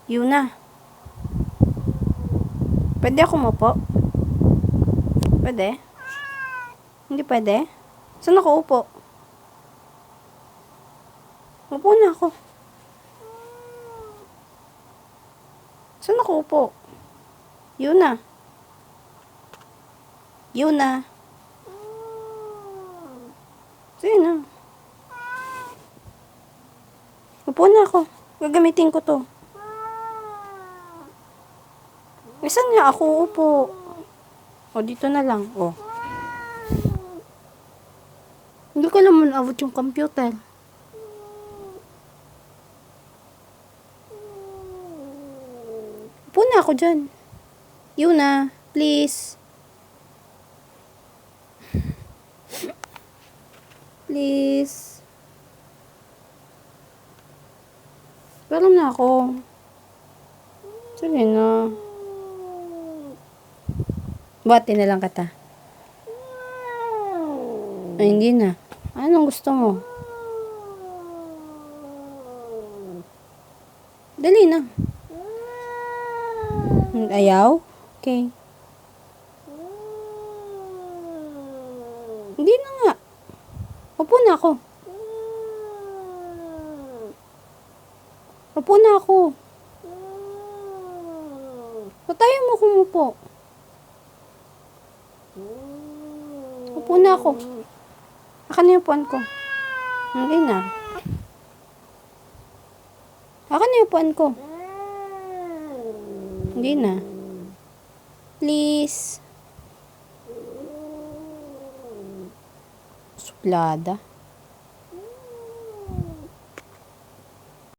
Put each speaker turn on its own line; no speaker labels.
Yuna. Pwede ako umupo? Pwede? Hindi pwede? Saan ako upo? Upo na ako. Saan ako upo? Yuna. Yuna. Sige na. Upo na ako. Gagamitin ko to. Saan nga ako upo? O, dito na lang. O. Hindi ko naman abot yung computer. Upo na ako dyan. Yuna, please. Please. Pero na ako. Sige na. Buhati na lang kita. Ay, hindi na. Anong gusto mo? Dali na. Ayaw? Okay. Hindi na nga. Upo na ako. Upo na ako. Patayin mo kung upo. Upo na ako. Akan na yung upuan ko. Hindi na. Akan na yung upuan ko. Hindi na. Please. Suplada.